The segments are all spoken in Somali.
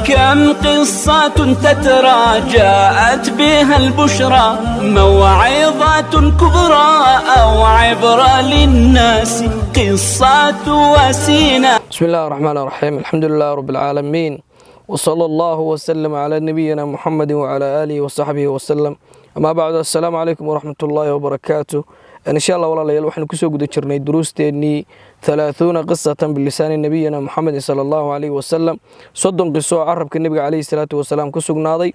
كم قصة تترى جاءت بها البشرى موعظة كبرى أو عبرة للناس قصة وسينة. بسم الله الرحمن الرحيم الحمد لله رب العالمين وصلى الله وسلم على نبينا محمد وعلى آله وصحبه وسلم. أما بعد السلام عليكم ورحمة الله وبركاته. إن شاء الله والله وحنا كسو قد جرني دروستيني 30 قصة بلسان نبينا محمد صلى الله عليه وسلم صدق قصة عرب النبي عليه الصلاة والسلام كسو ناضي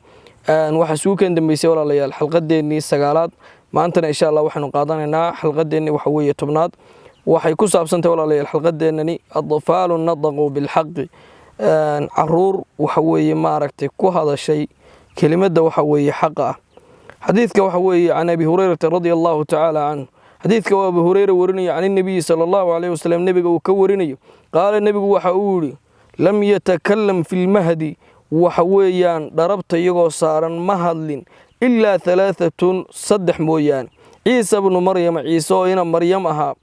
أن وحسوك إن دميسي والله الحلقة ديني سجالات ما أنتنا إن شاء الله وحنا قاضنا حلقة ديني وحوية تبناد وحي كسو أبسنت والله الحلقة ديني الضفال نضقوا بالحق عرور وحوية ما ركتك وهذا الشيء كلمة وحوية حقه. حديثك وحوية عن أبي هريرة رضي الله تعالى عنه. حديثك أبو هريرة ورني عن النبي صلى الله عليه وسلم نبي وكورني قال النبي وحولي لم يتكلم في المهدي وحويان ضربت يغو صارا مهل إلا 3 صدح مويان عيسى بن مريم عيسى هنا مريم أها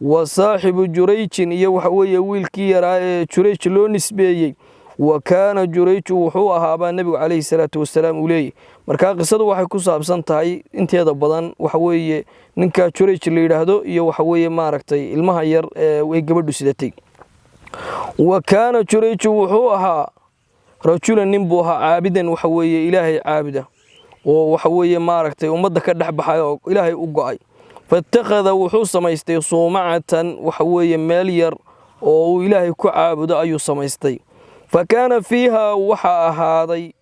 وصاحب جريج يوحوي ويلكي يرى جريج لو نسبيي وكان جريج وحوها أبا النبي عليه الصلاة والسلام وليه marka qisadu waxay ku saabsan tahay inteeda badan waxa weeye ninka jurayj la yiraahdo iyo waxa weeye maaragtay ilmaha yar way gabadhu sidatay wa kana jurayj wuxuu ahaa rajulan nin buu ahaa caabidan waxa weeye ilaahay caabida oo waxa weeye maaragtay ummadda ka dhaxbaxay oo ilaahay u go'ay fattakhadha wuxuu samaystay suumacatan waxa weeye meel yar oo ilaahay ku caabudo ayuu samaystay fakana fiiha waxa ahaaday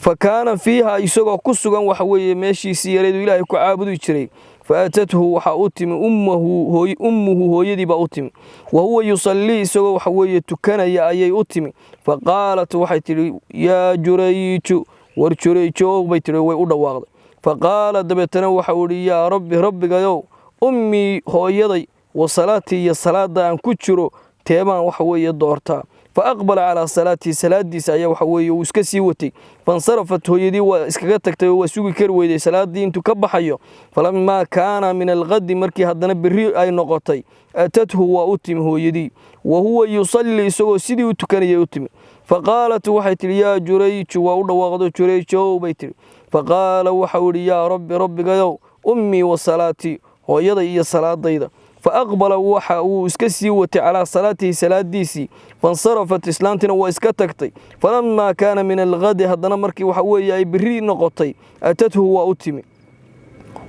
فكان فيها يسوع كسوعا وحوي ماشي سيريد إلهي كعابد يشري فأتته وحأتم أمه هو يدي بأتم وهو يصلي يسوع وحوي تكن يا أي أتم فقالت وحيتري يا جريج ورجريجو بيتري ويودواغ فقال دبتنا وحولي يا ربي يو أمي هو يدي وصلاتي يا صلاة أن كتشرو تيما وحوي دورتا فأقبل على صلاتي صلاة دي سايا وحوي وسكسي وتي فانصرفت هيدي واسكغتكتي وسوغي كرويدي صلاة دي انتو كبخايو فلما كان من الغد مركي هدنا بري اي نقطي اتته واتم هيدي وهو يصلي سو سيدي وتكني يتم فقالت وحيت يا جريج ودواقدو جريجو بيتري فقال وحوري يا ربي يو امي وصلاتي هيدي يا صلاة ديدا فأقبل وحا واسكسي وتي على صلاته صلاة ديسي فانصرفت إسلامتنا واسكتكتي فلما كان من الغد هدنا مركي وحوي أي بري نقطي أتته وأتمي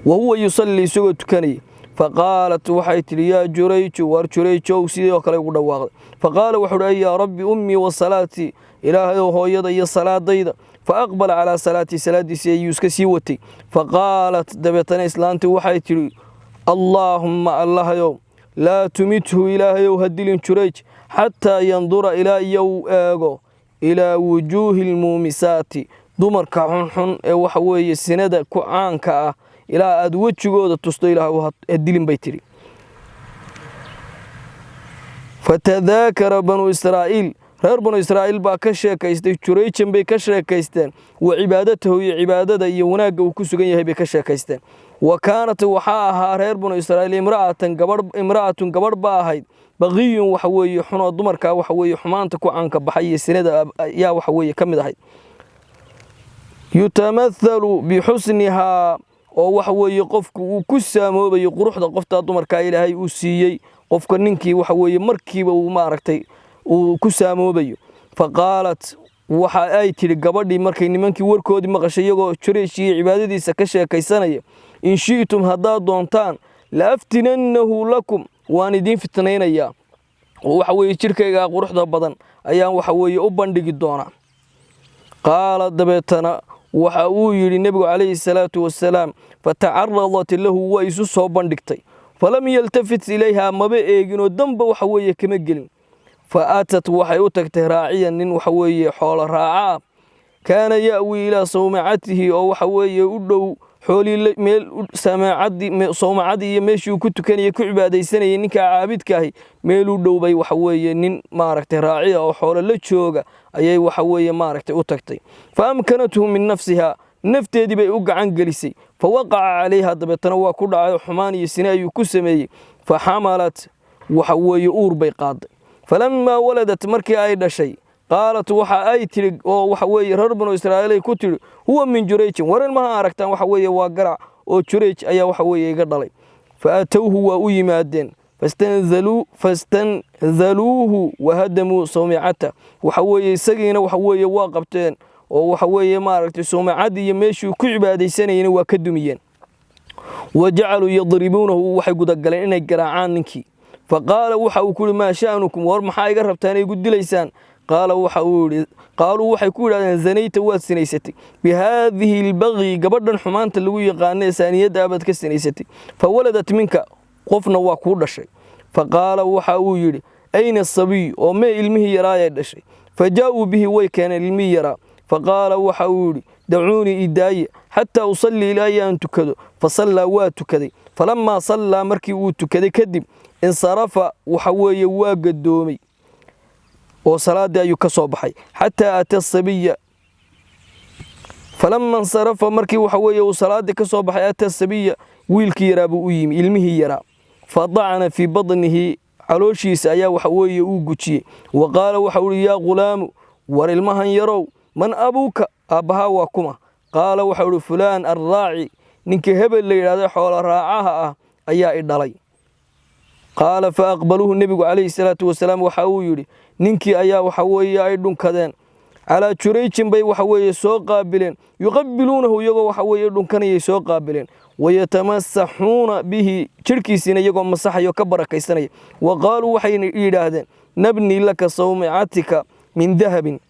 وهو يصلي سوى تكني فقالت وحيت يا جريج ورجريج وسيدي وكلا يقول فقال وحوري يا ربي أمي وصلاتي إلهي وهو يضي الصلاة ديدا فأقبل على صلاتي صلاة ديسي يسكسي وتي فقالت دبتنا إسلامتي وحيت اللهم الله يوم لا تمته إلهي وهدل جريج حتى ينظر إلى إلى وجوه المومسات دمر كحن وحوي السنة كعانك إلى أدوج جودة تصطيلها وهدل بيتري فتذاكر بنو إسرائيل reer banu Israa'iil baa ka sheekaystay jurayjan bay ka sheekaysteen وعبادته عبادته iyo wanaaga uu ku sugan yahay bay ka sheekaysteen وكانت waxa ahaa reer banu Israa'iil imra'atun gabar baa ahayd baqiyun waxa weeye xuno dumarka waxa weeye xumaanta ku aanka baxay sinada yaa waxa weeye kamid ahayd yutamathalu bihusniha oo waxa weeye qofku uu ku saamoobayo quruxda qofta dumarka Ilaahay uu siiyay qofka ninkii waxa weeye markiiba uu maaragtay وكساموبيو فقالت waxa ay tiri gabadhii markay nimankii warkoodii maqashay iyagoo jurayshii cibaadadiisa ka sheekaysanaya in shiitum hadaa doontaan la aftinannahu lakum waan idin fitnaynaya oo waxa weeye jirkayga quruxda badan ayaan waxa weeye u bandhigi doona qaala dabeetana waxa uu yiri nabiga kaleey salaatu wasalaam fata'arradat lahu wa isu soo bandhigtay falam yaltafit ilayha maba eegino damba waxa weeye kama gelin فأتت وحي أتكته راعيا نين وحوي حول راعا كان يأوي إلى صومعته أو وحوي يقول حولي ميل صومعتي يمشي كنت كان يكعب هذه السنة ينك عابد كاهي ميلو دوبي وحوي نين ماركته راعيا أو حول اللتشوغا أي وحوي ماركته أتكتي فأمكنته من نفسها نفتي دي بيوقع عن جلسي فوقع عليها دبتنوا كل حماني السنة يكسمي فحملت وحوي أور بيقاضي فلما ولدت مركي أيضا شيء qaalat waxa ay tiri oo waxa weeye reer banu Israa'iil ku tiri huwa min Jurayj waran ma aragtaan waxa weeye waa garac oo Jurayj ayaa waxa weeye iga dhalay faatawhu wa u yimaadeen fastanzaluhu wahadamu sawmicata waxa weeye isagiina waxa weeye waa qabteen oo waxa weeye maaragtay sawmicadii iyo meeshii ku cibaadeysanayeen waa ka dumiyeen waja'alu yadribunahu waxay gudagaleen inay garaacaan ninkii faqala waxa uu kuli ma sha'anukum war maxaa iga rabtaan ay gudilaysaan qaala waxa uu yiri qaalu waxay ku yiraahdeen zanayta waa sinaysatay bihadhihi albaghi gabadhan xumaanta lagu yaqaanay saaniyada abad ka sinaysatay fawaladat minka qofna waa ku dhashay faqala waxa uu yiri ayna sabi oo ma ilmihi yaraay dhashay fajaa'u bihi way keeneen ilmihi yaraa faqala waxa uu yiri da'uuni idaaya hatta usalli ila an tukado fasalla waa tukaday falamma salla markii uu tukaday kadib insarafa waxa weeye waa gadoomay oo salaada ayuu ka soo baxay hatta atasabiya falamma insarafa markii waxa weeye uu salaada ka soo baxay atasabiya wiilkii yaraa buu u yimi ilmihii yaraa fadacana fi badnihi calooshiisa ayaa waxa weeye uu gujiyay waqala waxa uu ya gulaamu war ilmahan yarow man abuka abaha waa kuma qaala waxa uu fulaan arraaci ninka hebel la yiraahdo xoolo raacaha ah ayaa i dhalay qaala fa aqbaluhu nabigu alayhi salatu wasalaam waxa uu yiri ninkii ayaa waxa weeye ay dhunkadeen ala Jurayj bay waxa weeye soo qaabileen yuqabiluunahu iyago waxa weeye dhunkanayay soo qaabileen wayatamassaxuuna bihi jirkiisina iyago masaxayo ka barakaysanay waqaalu waxay yiraahdeen nabni laka sawmi'atika min dahabin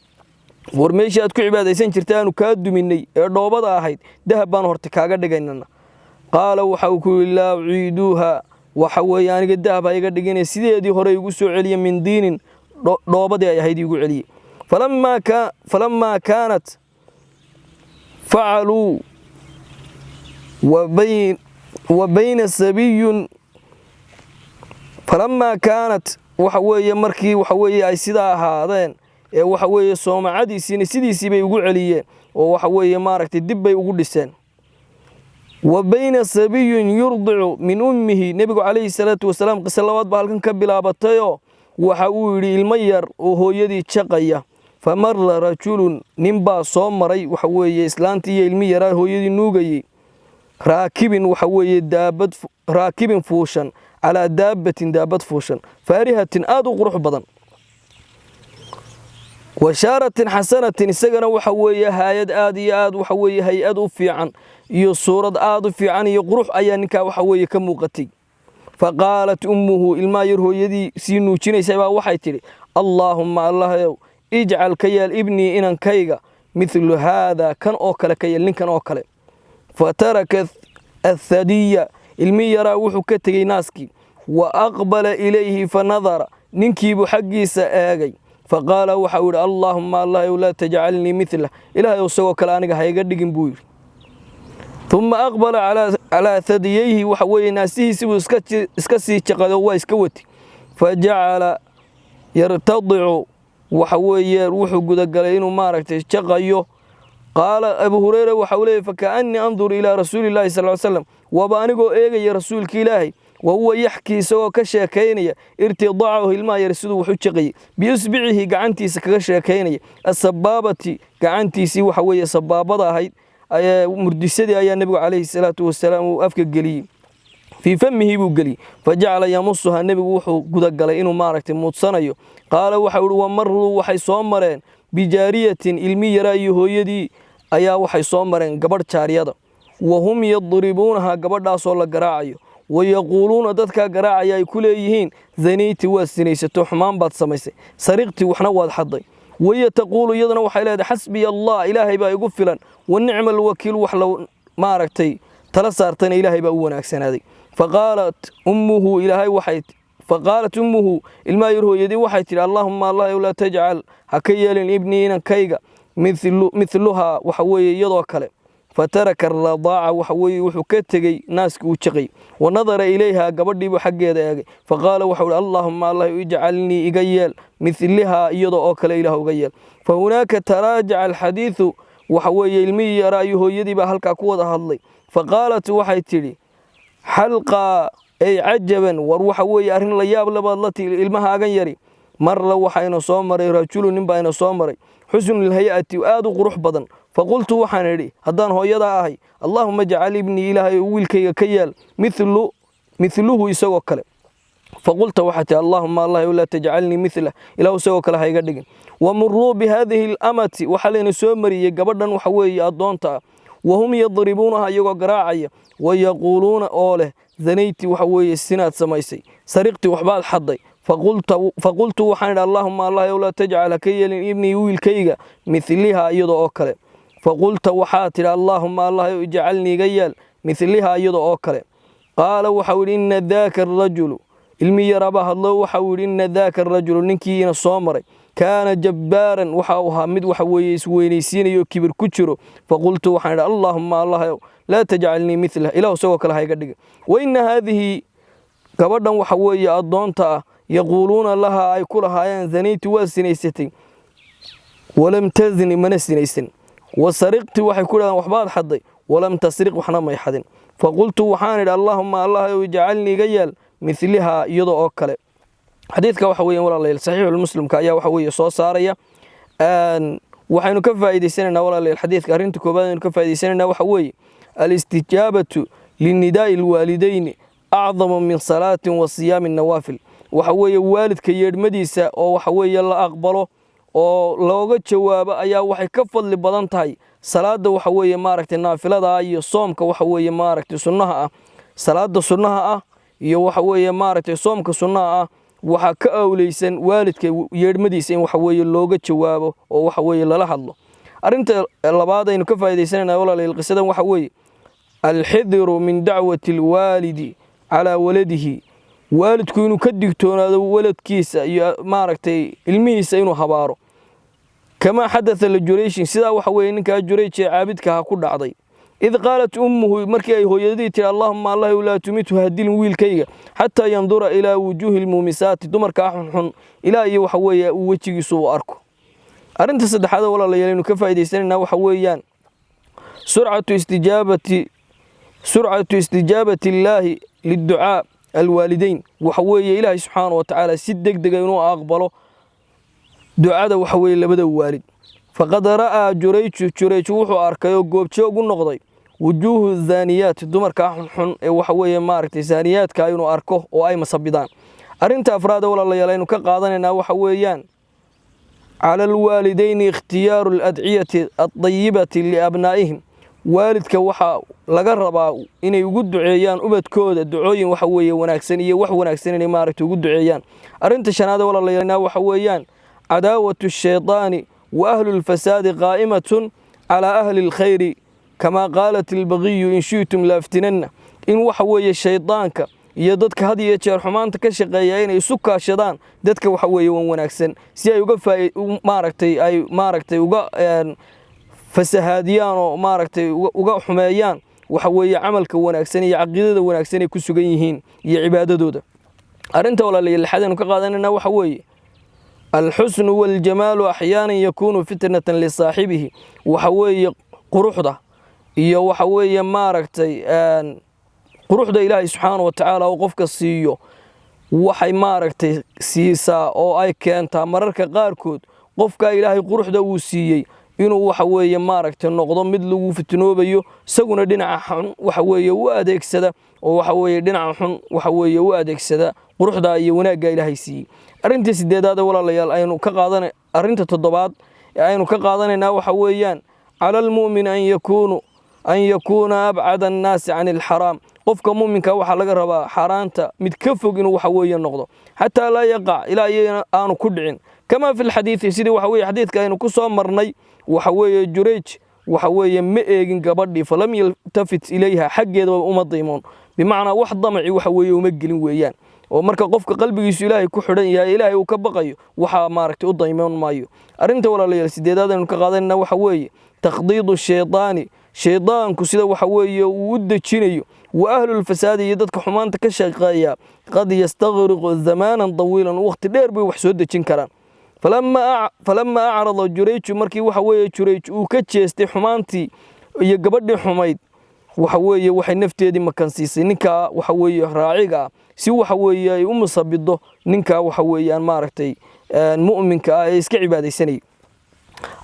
war meesha aad ku cibaadaysan jirtaan ka duminay ee dhoobada ahayd dahab baan horta kaaga dhigaynana qaala waxa uu ku ilaa ciiduha waxa weeye aniga dahab ay iga dhiganay sideedii hore igu soo celiye min diinin dhoobadii ay ahayd igu celiye falamma kanat fa'alu wa bayna sabiyyun falamma kanat waxa weeye markii waxa weeye ay sida ahaadeen ee waxa weeye soomacadiisina sidiisii bay ugu celiyeen oo waxa weeye maaragtay dib bay ugu dhiseen وبين سبي يرضع من أمه نبي عليه الصلاة والسلام قصلوات بهالكن كبلابتيو وحاولي المير وهو يدي تشقيا فمر رجل نبا صومري وحوي إسلانتي المير هو يدي نوغي راكب وحوي دابت راكب فوشا على دابة فوشا فارهة آدو قروح بدن وشارة حسنة سجن وحوي هايد آدي آد وحوي هيئد في عن iyo suurad aad u fiican iyo qurux ayaa ninka waxa weeye ka muuqatay faqaalat ummuhu ilma yar hooyadii si nuujinaysay baa waxay tiri allahumma allah ij'al kayal ibni inan kayga mithlu hada kan oo kale kayal ninkan oo kale fataraka athadiya ilmi yara wuxuu ka tagay naaski wa aqbala ilayhi fanadara ninkiibu xaqiisa eegay faqala waxa uu allahumma allah la taj'alni mithla ilaahay oo kale aniga hayga dhigin buu yiri ثم أقبل على ثدييه وحوي ناسيه سوى اسكسي تقدوا واسكوتي فجعل يرتضع وحوي روح قدقلين ومارك تشقيو قال أبو هريرة وحوليه فكأني أنظر إلى رسول الله صلى الله عليه وسلم وبانقو إيغا يا رسول كإلهي وهو يحكي سوى كشاكيني ارتضاعه الماء يرسده وحجقي بيسبعه قعنتي سكشاكيني السبابة قعنتي سي وحوي سبابة هاي مردسدي ayaa nabiga kaleey salaatu wasalaam uu afka galiyay fi famihi buu galiyay fajacala yamusuha nabigu wuxuu guda galay inuu maaragtay muudsanayo qaala waxa uu wamaru waxay soo mareen bijaariyatin ilmi yara iyo hooyadii ayaa waxay soo mareen gabadh jaariyada wahum yadribunaha gabadhaas oo la garaacayo wayaquluna dadka garaacaya ay ku leeyihiin zaniiti waa sinaysato xumaan baad samaysay sariqti waxna waad xaday وهي تقول يدنا وحيلها حسبي الله إلهي با يقول فلان والنعم الوكيل وحلو ما ركتي تلصارتني إلهي با وناكسن هذه فقالت أمه إلهي وحيت فقالت أمه الماء يرهو يدي وحيت اللهم الله ولا تجعل هكيا لابني كيغا مثلها وحوي يدو كلام فترك الرضاعة وحوي وحكتغي ناسك وشقي ونظر إليها قبردي بحقية فقال وحول اللهم الله يجعلني إقيال مثلها يضع أكل إله إقيال فهناك تراجع الحديث وحوي المي رأيه يدي بهلك قوة الله فقالت وحيتلي حلقة أي عجبا وروح وي أرهن لياب لبالتي المها أغيري marla waxayna soo maray rajulu nin baa ina soo maray xusnul hay'ati aad u qurux badan faqultu waxaan idhi haddaan hooyada ahay allahumma ja'al ibni ilaahay wiilkayga ka yeel mithluhu isagoo kale فقلت وحتى اللهم الله لا تجعلني مثله إلى سوى كلا هاي قدين ومروا بهذه الأمة وحلين سومري قبضا وحوي أضونتا وهم يضربونها يقا قراعي ويقولون أوله ذنيتي وحوي السنات سميسي سرقتي وحبال حضي فقلت وحان اللهم الله لا تجعل كيل ابني ويل كيغا مثلها يضو أوكله فقلت وحاتي اللهم الله يجعلني قيال مثلها يضو أوكله قال وحول إن ذاك الرجل ilmi yaraba hadlo waxa uu inna daaka rajul ninkiina soo maray kaana jabbaaran waxa uu ahaa mid waxa weeye isweynaysiinayo kibir ku jiro faqultu waxaan idhi allahumma allah la taj'alni mithla ilaahu soo kala hayga dhiga wa inna hadhihi gabadhan waxa weeye adoonta yaquluna laha ay kula haayeen zaniiti waa sinaysatay walam tazni mana sinaysan wasariqti waxay ku dhaadaan waxbaad xaday walam tasriq waxna may xadin faqultu waxaan idhi allahumma allah ij'alni gayal مثلها يضو أوكله حديثك وحوي ولا ليل صحيح المسلم كأيا وحوي صوص صارية وحين كفى إيدي سنة ولا ليل حديث كارنت كوبان كفى إيدي سنة وحوي الاستجابة للنداء الوالدين أعظم من صلاة وصيام النوافل وحوي والد كير مديسة أو وحوي يلا أقبله أو لو جت جواب أيا وحي كفل لبضنتهاي صلاة وحوي ماركت النافلة دا أي صوم كوحوي ماركت سنها صلاة سنها iyo waxa weeye maaragtay soomka sunnaha waxa ka awleysan waalidka yeedmadiisa in waxa weeye looga jawaabo oo waxa weeye lala hadlo arinta labaad aynu ka faa'iideysanayna walaalayaal qisadan waxa weeye al-hidru min da'wati al-walidi ala waladihi waalidku inuu ka digtoonaado waladkiisa iyo maaragtay ilmihiisa inuu habaaro kama hadatha li-Juraysh sida waxa weeye ninka Juraysh caabidka ku dhacday إذ قالت أمه مركي هويدتي اللهم الله لا تمته هدين ويل كيغا حتى ينظر إلى وجوه المومسات دمرك حن إلى أي وحوية وجهي سو أركو أرنت صدح هذا ولا ليلين كفى يديسنا وحويان سرعة استجابة الله للدعاء الوالدين وحوية إلهي سبحانه وتعالى سدق دقينو أقبله دعاء وحوية لبدا والد فقد رأى جريج وحو أركيو قوبتشو نقضي وجوه الزانيات دمر كاحن وحوية ماركتي زانيات كاينو أركوه وأي مصبدان أرنت أفراد ولا الله يلينو كقاضننا وحويان على الوالدين اختيار الأدعية الطيبة لأبنائهم والدك وحا لقربا إن يقود دعيان أبد كود الدعوين وحوية وناكسنية وناكسنية ماركتي يقود دعيان أرنت شناد ولا الله يلينا وحويان عداوة الشيطان وأهل الفساد قائمة على أهل الخير كما قالت البغي إن شئتم لافتنن إن وحوي الشيطانك يددك هذه يجار حمانتك شقيين يسكى الشيطان ددك وحوي وناكسن سيا يقف ماركتي وقا فسهاديان وماركتي وقا حمايان وحوي عملك وناكسن يعقيدة وناكسن كسجينهين يعبادة دودة أرنت ولا اللي الحدن كقادنا وحوي الحسن والجمال أحيانا يكون فتنة لصاحبه وحوي قروحده iyo waxa weeye maaragtay quruxda Ilaahay subhanahu wa ta'ala oo qofka siiyo waxay maaragtay siisaa oo ay keentaa mararka qaarkood qofka Ilaahay quruxda uu siiyay inuu waxa weeye maaragtay noqdo mid lagu fitnoobayo isaguna dhinaca xun waxa weeye u adeegsada oo waxa weeye dhinaca xun waxa weeye u adeegsada quruxda iyo wanaagga Ilaahay siiyay arinta sideedaad walaalayaal aynu ka qaadanay arinta toddobaad aynu ka qaadanayna waxa weeyaan على المؤمن أن يكون أبعد الناس عن الحرام قفك مؤمن كوحا لغا ربا حرانتا متكفق إنه وحويا النقضة حتى لا يقع إلى آن كدعين كما في الحديث سيدي وحويا حديث كأنه كسو مرني وحويا جريج وحويا مئيقن قبردي فلم يلتفت إليها حق يدو أمضيمون بمعنى واحد ضمعي وحويا ومقلين ويان ومركا قفك قلبي إلهي كحرين يا إلهي وكبقايو وحا ماركتي أضيمون مايو أرنت ولا ليال سيدادادا نكقادنا وحويا تخضيض الشيطان شيطان كسيده وحويه ودجينيو واهل الفساد يددك حمانته كشقايا قد يستغرق زمانا طويلا وقت دير بي wax soo dejin karaan فلما اعرض جريج markii waxaweye جريج uu ka jeestay xumaantii iyo gabadhii xumayd waxaweye waxay nafteedii makansiisay ninka waxaweye raaciga si waxaweye ay u musabido ninka waxaweyaan maaragtay mu'minka ah ee iska cibaadaysanaya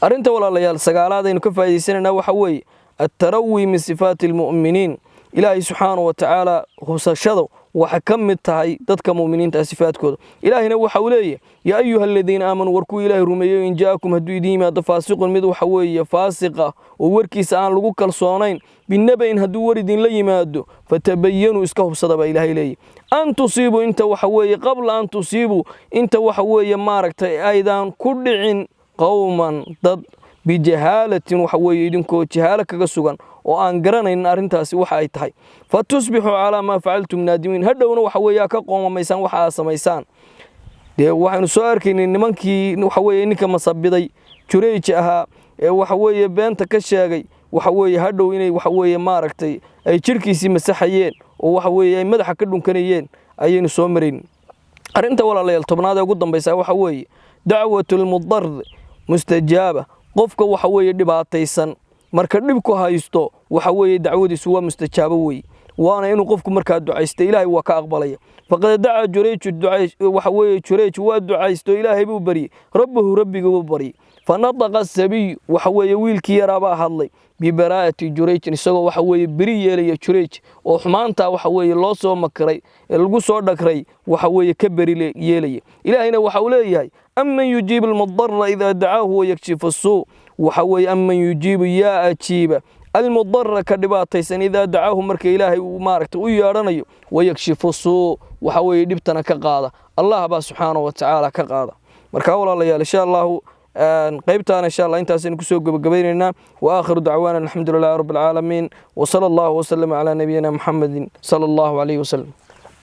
arinta walaalayaal sagaalaad aynu ka faa'iideysanayna waxa weeye at-tarawi min sifaati al-mu'miniin ilaahay subxaanahu wa tacaala husashada waxa ka mid tahay dadka mu'miniinta sifaadkooda ilaahina waxa uu leeyahay yaa ayuha alladina aamanu warku ilaahay rumeeyo in jaakum haduu idin yimaado faasiqun mid waxa weeye faasiqa oo warkiisa aan lagu kalsoonayn binabayn haduu war idin la yimaado fatabayanu iska hubsada ba ilaahay leeyahay an tusiibu inta waxa weeye qabla an tusiibu inta waxa weeye maaragtay aydan ku dhicin qawman dad bijahaalatin waxa weeye idinkoo jahaala kaga sugan oo aan garanayn arintaasi waxa ay tahay fatusbihu ala ma fa'altum nadimin hadhowna waxa weeye ka qoomamaysan waxa aad samaysaan waxaanu soo arkaynay nimankii waxa weeye ninka masabiday Jurayj ahaa ee waxa weeye beenta ka sheegay waxa weeye hadhow inay waxa weeye maaragtay ay jirkiisii masaxayeen oo waxa weeye ay madaxa ka dhunkanayeen ayaynu soo marin arinta walaalayaal tobnaad ee ugu dambaysa waxa weeye dacwatul mudarr mustajaaba qofka waxa weeye dhibaataysan marka dhibku haysto waxa weeye dacwadiisu waa mustajaabo weey waana inuu qofku marka ducaysto ilaahay waa ka aqbalaya faqad da'a Jurayj ducay waxa weeye Jurayj waa ducaysto ilaahay buu bari rabbuhu rabbiga buu bari fanadaqa sabiy waxa weeye wiilkii yaraaba hadlay bibaraati Jurayj isagoo waxa weeye bari yeelaya Jurayj oo xumaanta waxa weeye loo soo makray lagu soo dhagray waxa weeye ka bari yeelaya ilaahayna waxa uu leeyahay amman yujibu al-mudarra idha da'ahu wa yakshifu as-suu waxa weeye amman yujibu ya ajiba المضر كدباتيسن إذا دعاه مرك إلهي وماركت ويارنيو ويكشف السوء وحوي دبتنا كقاضة الله با سبحانه وتعالى كقاضة مرك أول الله إن شاء الله قيبتنا إن شاء الله أنت سنكسوق بقبيرنا وآخر دعوانا الحمد لله رب العالمين وصلى الله وسلم على نبينا محمد صلى الله عليه وسلم